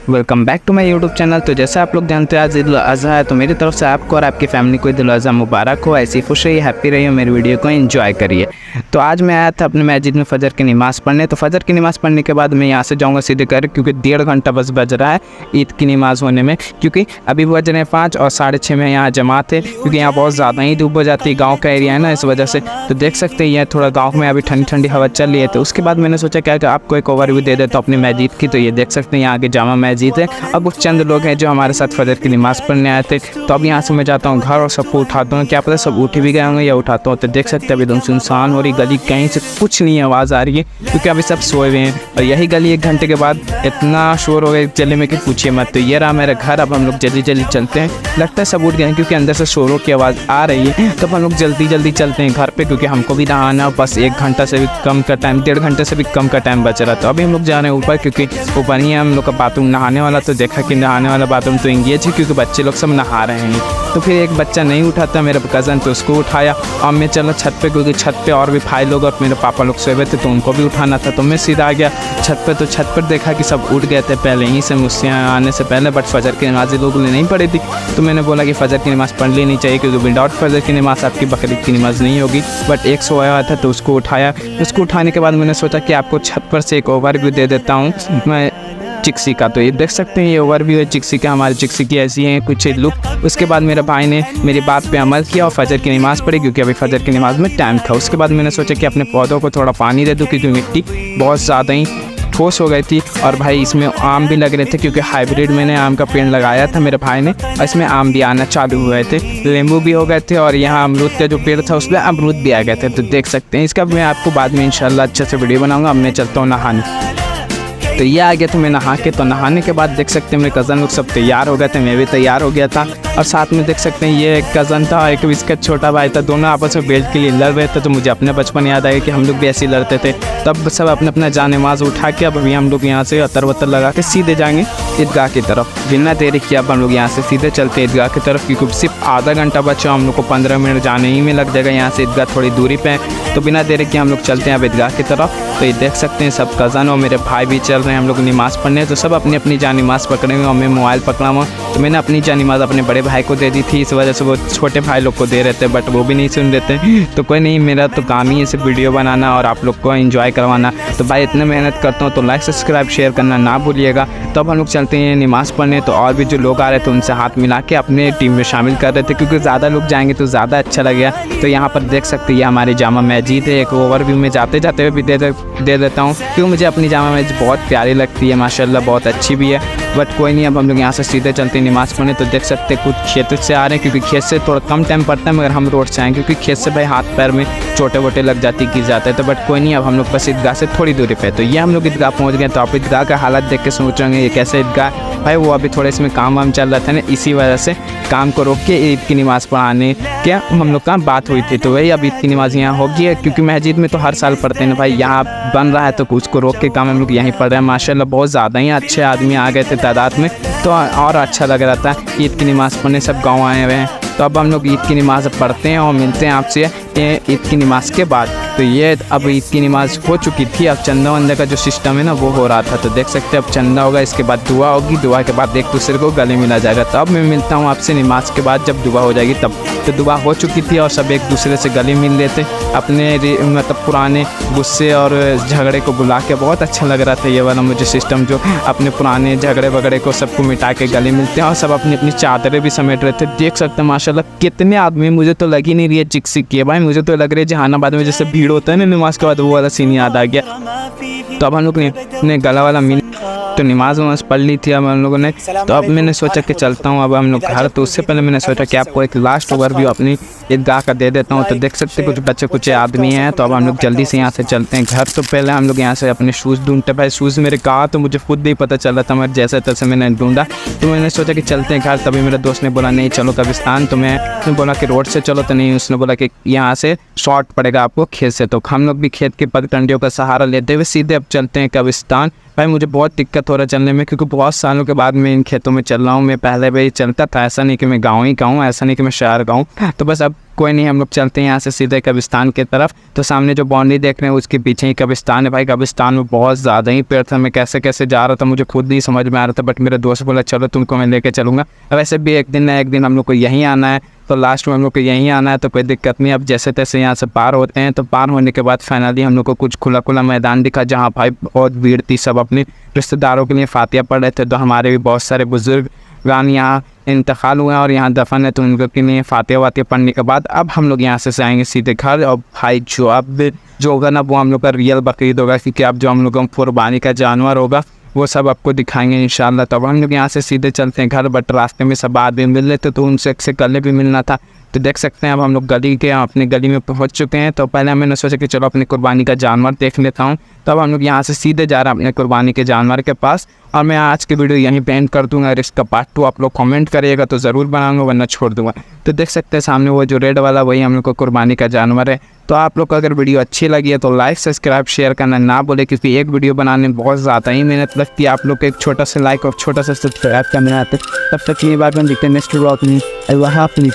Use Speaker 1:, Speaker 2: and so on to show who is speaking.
Speaker 1: Welcome back to my YouTube channel. तो जैसे आप लोग जानते हैं आज ईद उल अज़हा है, तो मेरी तरफ से आपको और आपकी फैमिली को ईद उल अज़हा मुबारक हो। ऐसी खुश रहिए, हैप्पी रहिए, मेरी वीडियो को एंजॉय करिए। तो आज मैं आया था अपने मस्जिद में फ़जर की नमाज़ पढ़ने। तो फ़जर की नमाज़ पढ़ने के बाद मैं यहाँ से जाऊँगा सीधे घर, क्योंकि 1.5 घंटा बस बज रहा है ईद की नमाज़ होने में, क्योंकि अभी बज रहे हैं 5 और 6:30 में यहाँ जमात है, क्योंकि यहाँ बहुत ज़्यादा ही धूप हो जाती है। गाँव का एरिया है ना, इस वजह से। तो देख सकते हैं ये थोड़ा गाँव में अभी ठंडी ठंडी हवा चल रही है। तो उसके बाद मैंने सोचा क्या कि आपको एक ओवरव्यू दे देता हूँ अपनी मस्जिद की। तो ये देख सकते हैं यहाँ आगे जामा मस्जिद है। अब कुछ चंद लोग हैं जो हमारे साथ फजर की नमाज़ पढ़ने आए थे। तो अब यहाँ से मैं जाता हूँ घर और सबको उठाता हूँ। क्या पता सब उठ भी गए होंगे या उठाता हूँ। तो देख सकते हैं अभी एकदम सुनसान हो रही गली, कहीं से कुछ नहीं आवाज़ आ रही है, क्योंकि अभी सब सोए हुए हैं। और यही गली 1 घंटे के बाद इतना शोर हो गया चले में कि पूछिए मत। तो ये रहा मेरा घर। अब हम लोग जल्दी जल्दी चलते हैं। लगता है सब उठ गए हैं, क्योंकि अंदर से शोरों की आवाज़ आ रही है। तो हम लोग जल्दी जल्दी चलते हैं घर पर, क्योंकि हमको भी नहाना बस 1 घंटा से भी कम का टाइम, 1.5 घंटे से भी कम का टाइम बच रहा। तो अभी हम लोग जा रहे हैं ऊपर, क्योंकि ऊपर ही है हम लोग का बाथरूम नहाने वाला। तो देखा कि नहाने वाला बाथरूम तो इंगेज है, क्योंकि बच्चे लोग सब नहा रहे हैं। तो फिर एक बच्चा नहीं उठाता, मेरा कज़न, तो उसको उठाया। और मैं चला छत पे, क्योंकि छत पे और भी भाई लोग और मेरे पापा लोग सोए हुए थे, तो उनको भी उठाना था। तो मैं सीधा आ गया छत पे। तो छत पर देखा कि सब उठ गए थे पहले ही से, मुझसे आने से पहले। बट फजर की नमाज़ लोगों ने नहीं पढ़ी थी। तो मैंने बोला कि फ़जर की नमाज़ पढ़ लेनी चाहिए, क्योंकि विदाउट फजर की नमाज़ आपकी बकरीद की नमाज़ नहीं होगी। बट एक सोया हुआ था, तो उसको उठाया। उसको उठाने के बाद मैंने सोचा कि आपको छत पर से एक ओवरव्यू दे देता हूँ मैं चिक्सी का। तो ये देख सकते हैं ये ओवरव्यू है चिक्सी का। हमारी चिक्सी की ऐसी है कुछ लुक। उसके बाद मेरे भाई ने मेरी बात पे अमल किया और फजर की नमाज़ पढ़ी, क्योंकि अभी फजर की नमाज़ में टाइम था। उसके बाद मैंने सोचा कि अपने पौधों को थोड़ा पानी दे दूँ, क्योंकि मिट्टी बहुत ज़्यादा ही ठोस हो गई थी। और भाई इसमें आम भी लग रहे थे, क्योंकि हाइब्रिड मैंने आम का पेड़ लगाया था मेरे भाई ने, और इसमें आम भी आना चालू हुए थे, नींबू भी हो गए थे। और यहाँ अमरूद का जो पेड़ था उसमें अमरूद भी आ गए थे। तो देख सकते हैं इसका मैं आपको बाद में इंशाल्लाह अच्छे से वीडियो बनाऊँगा। अब मैं चलता हूँ नहाने। तो ये आ गया था मैं नहा के। तो नहाने के बाद देख सकते हैं मेरे कज़न लोग सब तैयार हो गए थे, मैं भी तैयार हो गया था। और साथ में देख सकते हैं ये एक कज़न था, एक इसका छोटा भाई था। दोनों आपस में बेल्ट के लिए लड़ रहे थे। तो मुझे अपने बचपन याद आया कि हम लोग भी ऐसे ही लड़ते थे। तब सब अपने अपना जान नमाज़ उठा के अब अभी हम लोग यहाँ से अतर वतर लगा के सीधे जाएंगे ईदगाह की तरफ। बिना देरी किए अब हम लोग यहाँ से सीधे चलते हैं ईदगाह की तरफ, क्योंकि सिर्फ आधा घंटा बचा, हम लोग को 15 मिनट जाने ही में लग जाएगा। यहाँ से ईदगाह थोड़ी दूरी पे है। तो बिना देरी किए हम लोग चलते हैं अब ईदगाह की तरफ। तो ये देख सकते हैं सब कज़न और मेरे भाई भी चल रहे हैं हम लोग नमाज़ पढ़ने। तो सब अपनी अपनी जान नमाज़ पकड़े हुए और मैं मोबाइल पकड़ा हुआ। तो मैंने अपनी जान नमाज़ अपने बड़े भाई को दे दी थी, इस वजह से वो छोटे भाई लोग को दे रहे थे, बट वो भी नहीं सुन रहे थे। तो कोई नहीं, मेरा तो काम ही है सिर्फ वीडियो बनाना और आप लोग को एंजॉय करवाना। तो भाई इतने मेहनत करता हूँ, तो लाइक सब्सक्राइब शेयर करना ना भूलिएगा। तो अब हम लोग चलते हैं नमाज़ पढ़ने। तो और भी जो लोग आ रहे थे उनसे हाथ मिला के अपने टीम में शामिल कर रहे थे, क्योंकि ज़्यादा लोग जाएंगे तो ज़्यादा अच्छा लगेगा। तो यहाँ पर देख सकते हैं ये हमारी जामा मस्जिद है। एक ओवरव्यू में जाते जाते हुए भी दे देता हूँ, क्योंकि मुझे अपनी जामा मस्जिद बहुत प्यारी लगती है, माशाल्लाह बहुत अच्छी भी है। बट कोई नहीं, अब हम लोग यहाँ से सीधे चलते हैं नमाज़ पढ़ने। तो देख सकते हैं कुछ खेत से आ रहे हैं, क्योंकि खेत से थोड़ा कम टाइम पड़ता है, मगर हम रोड से आएँ, क्योंकि खेत से भाई हाथ पैर में छोटे वोटे लग जाती गिर जाते हैं। तो बट कोई नहीं, अब हम लोग बस ईदगाह से थोड़ी दूरी पे। तो ये हम लोग ईदगाह पहुँच गए। तो आप ईदगाह का हालत देख के सोच रहे होंगे ये कैसे ईदगाह। भाई वो अभी थोड़े इसमें काम वाम चल रहा था ना, इसी वजह से काम को रोक के ईद की नमाज़ पढ़ाने क्या हम लोग का बात हुई थी। तो वही अब ईद की नमाज़ यहाँ होगी है, क्योंकि मस्जिद में तो हर साल पढ़ते हैं भाई, यहाँ बन रहा है तो उसको रोक के काम हम लोग यहीं पढ़ रहे हैं। माशाल्लाह बहुत ज़्यादा ही अच्छे आदमी आ गए थे तादाद में, तो और अच्छा लग रहा था ईद की नमाज़ पढ़ने, सब गाँव आए हुए हैं। तो अब हम लोग ईद की नमाज़ पढ़ते हैं और मिलते हैं आपसे ईद की नमाज़ के बाद। तो ये अब ईद की नमाज़ हो चुकी थी, अब चंदा वंदा का जो सिस्टम है ना वो हो रहा था। तो देख सकते हैं अब चंदा होगा, इसके बाद दुआ होगी, दुआ के बाद एक दूसरे को गले मिला जाएगा। तो अब मैं मिलता हूँ आपसे नमाज़ के बाद, जब दुआ हो जाएगी तब। तो दुआ हो चुकी थी और सब एक दूसरे से गले मिल लेते, अपने मतलब पुराने गुस्से और झगड़े को बुला के। बहुत अच्छा लग रहा था ये वाला मुझे सिस्टम, जो अपने पुराने झगड़े वगड़े को सबको मिटा के गले मिलते हैं। और सब अपनी अपनी चादरें भी समेट रहे थे। देख सकते हैं माशाल्लाह कितने आदमी, मुझे तो लग ही नहीं रही है चिक्सी की है भाई, मुझे तो लग रही है जहानाबाद में जैसे भीड़ होता है ना नमाज़ के बाद, वो वाला सीन याद आ गया। तो अब हम लोग ने गला वाला मिल तो नमाज़ वमाज़ पढ़ ली थी अब हम लोगों ने। तो अब मैंने सोचा कि चलता हूँ अब हम लोग घर। तो उससे पहले मैंने सोचा कि आपको एक लास्ट ओवरव्यू अपनी ईदगाह का दे देता हूँ। तो देख सकते कुछ बच्चे कुछ आदमी हैं। तो अब हम लोग जल्दी से यहाँ से चलते हैं घर। तो पहले हम लोग यहाँ से अपने शूज़ ढूंढते, भाई शूज़ मेरे कहा तो मुझे खुद नहीं पता चल रहा था, मगर जैसे तैसे मैंने ढूंढा। तो मैंने सोचा कि चलते हैं घर। तभी मेरे दोस्त ने बोला नहीं चलो कब्रिस्तान। तो मैं बोला कि रोड से चलो, तो नहीं, उसने बोला कि यहाँ से शॉर्ट पड़ेगा आपको खेत से। तो हम लोग भी खेत की पगडंडियों का सहारा लेते हुए सीधे अब चलते हैं कब्रिस्तान। भाई मुझे बहुत दिक्कत हो रहा है चलने में, क्योंकि बहुत सालों के बाद मैं इन खेतों में चल रहा हूँ। मैं पहले भी चलता था, ऐसा नहीं कि मैं गाँव ही का हूँ, ऐसा नहीं कि मैं शहर का हूँ। तो बस अब कोई नहीं, हम लोग चलते हैं यहाँ से सीधे कब्रिस्तान की तरफ। तो सामने जो बाउंड्री देख रहे हैं उसके पीछे ही कब्रिस्तान है। भाई कब्रिस्तान में बहुत ज़्यादा ही पेड़ था, मैं कैसे कैसे जा रहा था मुझे खुद नहीं समझ में आ रहा था, बट मेरे दोस्त बोला चलो तुमको मैं लेके चलूँगा। वैसे भी एक दिन ना एक दिन हम लोग को यहीं आना है, तो लास्ट में हम लोग को यहीं आना है, तो कोई दिक्कत नहीं। अब जैसे तैसे यहाँ से पार होते हैं। तो पार होने के बाद फाइनली हम लोग को कुछ खुला खुला मैदान दिखा, जहाँ भाई बहुत भीड़ थी, सब अपने रिश्तेदारों के लिए फातिया पढ़ रहे थे। तो हमारे भी बहुत सारे बुजुर्ग यहाँ इंतकाल हुए हैं और यहाँ दफन है, तो उन लोग के लिए फातिया वातिया पढ़ने के बाद अब हम लोग यहाँ से जाएंगे सीधे घर। और भाई जो अब जो होगा ना वो हम लोग का रियल बकरीद होगा, क्योंकि अब जो हम लोग कुर्बानी का जानवर होगा वो सब आपको दिखाएंगे इंशाल्लाह। तब हम लोग यहाँ से सीधे चलते हैं घर, बट रास्ते में सब आदमी मिल रहे थे तो उनसे से कल भी मिलना था। तो देख सकते हैं अब हम लोग गली के अपनी गली में पहुँच चुके हैं। तो पहले मैंने सोचा कि चलो अपनी कुर्बानी का जानवर देख लेता हूँ, तब हम लोग यहाँ से सीधे जा रहे हैं अपने कुर्बानी के जानवर के पास। और मैं आज की वीडियो यहीं पे एंड कर दूंगा, और इसका पार्ट 2 आप लोग कमेंट करिएगा तो ज़रूर बनाऊंगा, वरना छोड़ दूंगा। तो देख सकते हैं सामने वो जो रेड वाला वही हम लोग को कुर्बानी का जानवर है। तो आप लोग को अगर वीडियो अच्छी लगी है तो लाइक सब्सक्राइब शेयर करना ना बोले, क्योंकि एक वीडियो बनाने में बहुत ज़्यादा ही मेहनत लगती है। आप लोग को एक छोटा सा लाइक और छोटा सा सब्सक्राइब करना आते। तब तक ये बात मैं दिखते हैं नेक्स्ट ब्लॉग में। अल्लाह हाफ़िज़।